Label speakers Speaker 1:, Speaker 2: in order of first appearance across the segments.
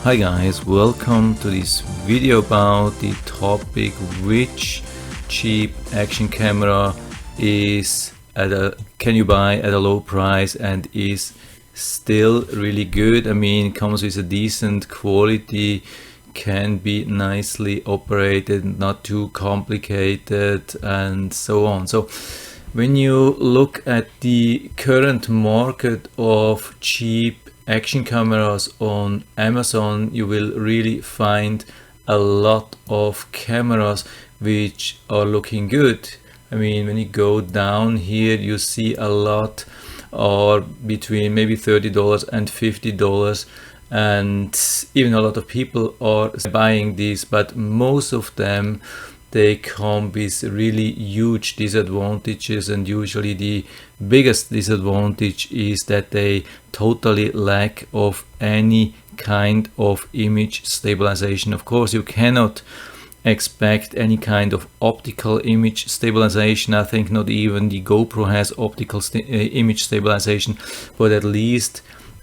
Speaker 1: Hi guys, welcome to this video about the topic which cheap action camera can you buy at a low price and is still really good. I mean, comes with a decent quality, can be nicely operated, not too complicated, and so on. So when you look at the current market of cheap action cameras on Amazon, you will really find a lot of cameras which are looking good. I mean, when you go down here, you see a lot are between maybe $30 and $50, and even a lot of people are buying these, but most of them, they come with really huge disadvantages, and usually the biggest disadvantage is that they totally lack of any kind of image stabilization. Of course, you cannot expect any kind of optical image stabilization. I think not even the GoPro has optical image stabilization, but at least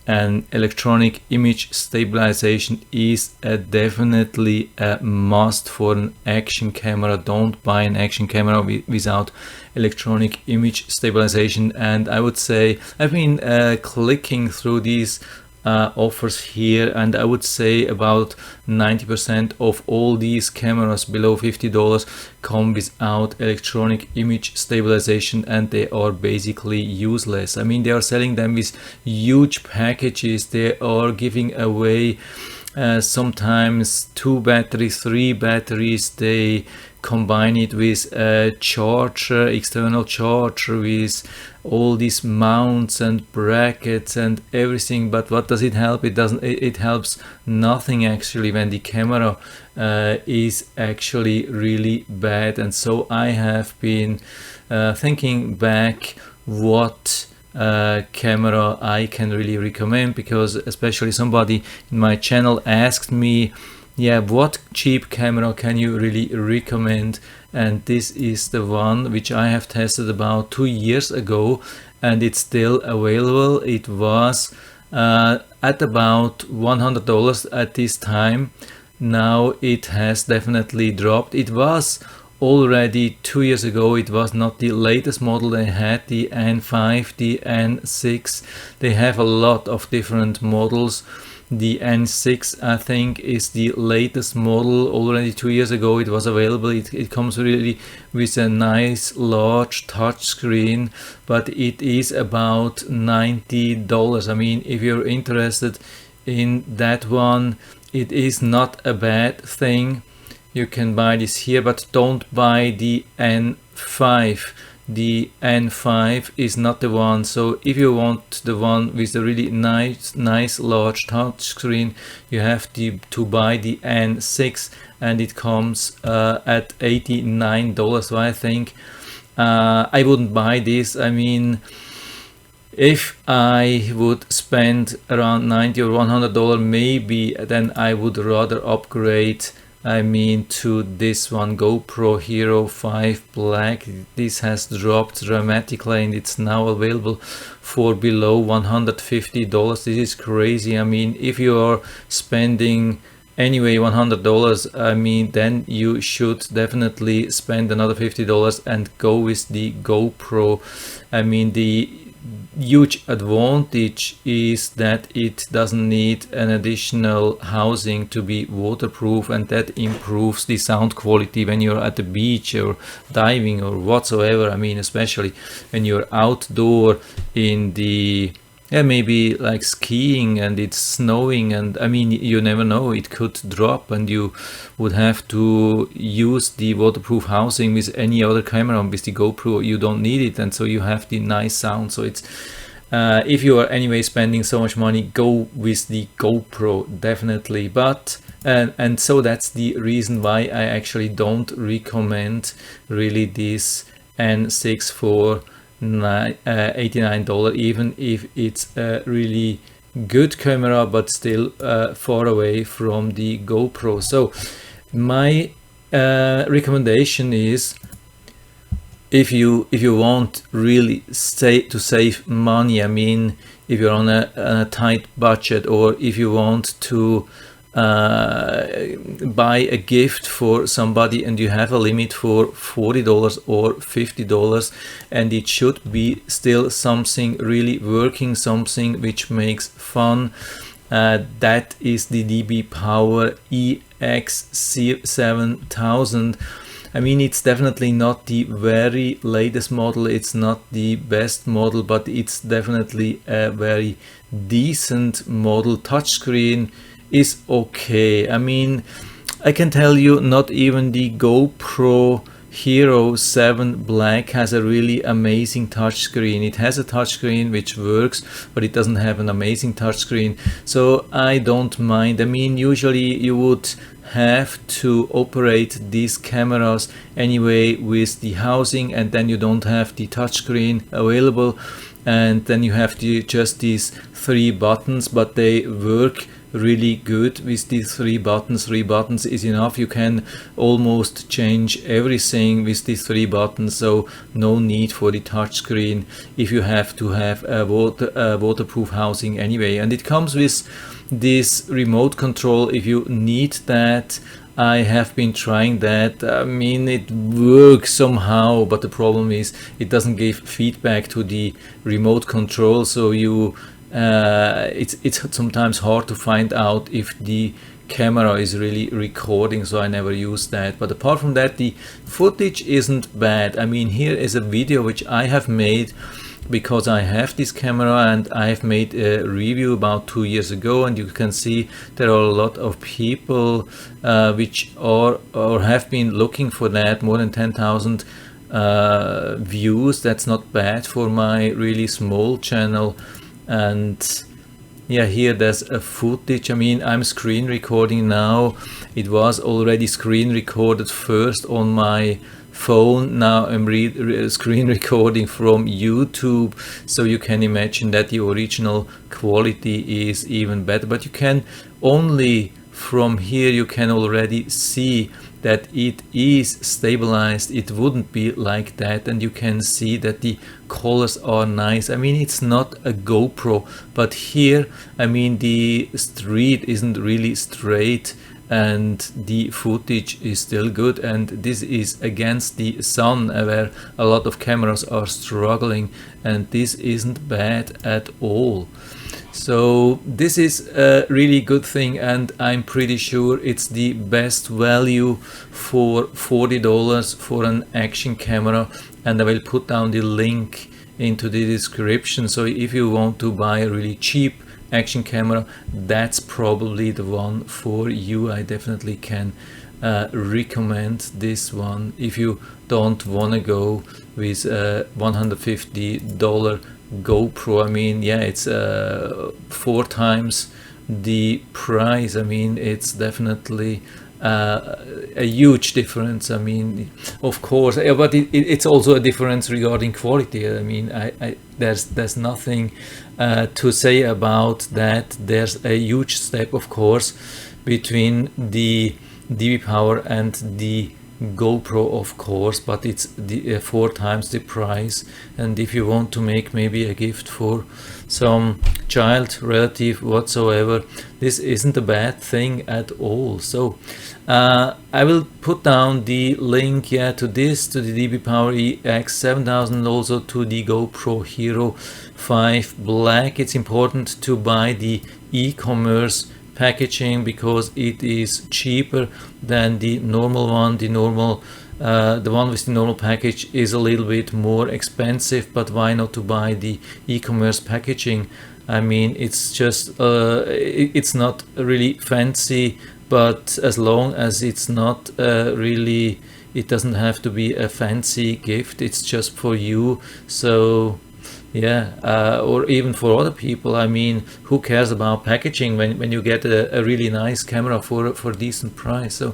Speaker 1: an electronic image stabilization is definitely a must for an action camera. Don't buy an action camera without electronic image stabilization. And I would say I've been clicking through these offers here, and I would say about 90% of all these cameras below $50 come without electronic image stabilization, and they are basically useless. I mean, they are selling them with huge packages. They are giving away sometimes 2 batteries, 3 batteries. They combine it with a charger, external charger, with all these mounts and brackets and everything. But what does it help? It doesn't. It helps nothing actually when the camera is actually really bad. And so I have been thinking back what camera I can really recommend, because especially somebody in my channel asked me, yeah, what cheap camera can you really recommend? And this is the one which I have tested about 2 years ago, and it's still available. It was at about $100 at this time. Now it has definitely dropped. It was already 2 years ago. It was not the latest model. They had the N5, the N6. They have a lot of different models. The N6, I think, is the latest model. Already 2 years ago it was available. It comes really with a nice large touch screen, but it is about $90. I mean, if you're interested in that one, it is not a bad thing. You can buy this here, but don't buy the N5. The N5 is not the one. So if you want the one with a really nice large touch screen, you have to buy the N6, and it comes at $89. So I think I wouldn't buy this. I mean, if I would spend around $90 or $100 maybe, then I would rather upgrade, I mean, to this one, GoPro Hero 5 Black. This has dropped dramatically, and it's now available for below $150. This is crazy. I mean, if you are spending anyway $100, I mean, then you should definitely spend another $50 and go with the GoPro. I mean, the huge advantage is that it doesn't need an additional housing to be waterproof, and that improves the sound quality when you're at the beach or diving or whatsoever. I mean, especially when you're outdoor in the maybe like skiing and it's snowing, and I mean, you never know, it could drop and you would have to use the waterproof housing. With any other camera, with the GoPro, you don't need it, and so you have the nice sound. So it's if you are anyway spending so much money, go with the GoPro definitely. But and so that's the reason why I actually don't recommend really this N6 for $89, even if it's a really good camera, but still far away from the GoPro. So my recommendation is, if you want really to save money, I mean, if you're on a tight budget, or if you want to buy a gift for somebody and you have a limit for $40 or $50, and it should be still something really working, something which makes fun. That is the DB Power EX7000. I mean, it's definitely not the very latest model, it's not the best model, but it's definitely a very decent model. Touchscreen is okay. I mean, I can tell you not even the GoPro Hero 7 Black has a really amazing touchscreen. It has a touchscreen which works, but it doesn't have an amazing touchscreen. So I don't mind. I mean, usually you would have to operate these cameras anyway with the housing, and then you don't have the touchscreen available, and then you have just these 3 buttons, but they work really good with these 3 buttons. 3 buttons is enough. You can almost change everything with these 3 buttons, so no need for the touchscreen if you have to have a waterproof housing anyway. And it comes with this remote control if you need that. I have been trying that. I mean, it works somehow, but the problem is it doesn't give feedback to the remote control, so it's sometimes hard to find out if the camera is really recording, so I never use that. But apart from that, the footage isn't bad. I mean, here is a video which I have made because I have this camera, and I have made a review about 2 years ago, and you can see there are a lot of people which are or have been looking for that. More than 10,000 views. That's not bad for my really small channel. And yeah, here there's a footage. I mean, I'm screen recording now. It was already screen recorded first on my phone. Now I'm screen recording from YouTube, so you can imagine that the original quality is even better. But you can only from here you can already see that it is stabilized. It wouldn't be like that, and you can see that the colors are nice. I mean, it's not a GoPro, but here, I mean, the street isn't really straight and the footage is still good, and this is against the sun where a lot of cameras are struggling, and this isn't bad at all. So this is a really good thing, and I'm pretty sure it's the best value for $40 for an action camera, and I will put down the link into the description. So if you want to buy a really cheap action camera, that's probably the one for you. I definitely can recommend this one if you don't want to go with a $150 GoPro. I mean, yeah, it's 4 times the price. I mean, it's definitely a huge difference. I mean, of course, but it's also a difference regarding quality. I mean, there's nothing to say about that. There's a huge step, of course, between the DB Power and the GoPro, of course, but it's 4 times the price. And if you want to make maybe a gift for some child, relative, whatsoever, this isn't a bad thing at all. So I will put down the link, yeah, to this, to the DB Power EX7000, also to the GoPro Hero 5 Black. It's important to buy the e-commerce packaging because it is cheaper than the normal one. The one with the normal package is a little bit more expensive, but why not to buy the e-commerce packaging? I mean, it's just it's not really fancy, but as long as it's not really, it doesn't have to be a fancy gift, it's just for you. So yeah, or even for other people. I mean, who cares about packaging when you get a really nice camera for a decent price? So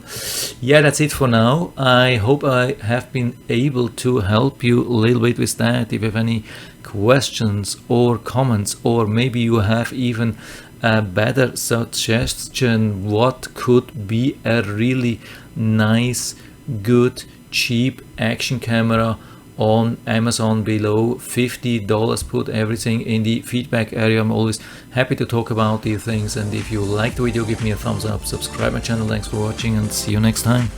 Speaker 1: yeah, that's it for now. I hope I have been able to help you a little bit with that. If you have any questions or comments, or maybe you have even a better suggestion, what could be a really nice, good, cheap action camera on Amazon below $50. Put everything in the feedback area. I'm always happy to talk about these things, and if you like the video, give me a thumbs up, subscribe my channel. Thanks for watching, and see you next time.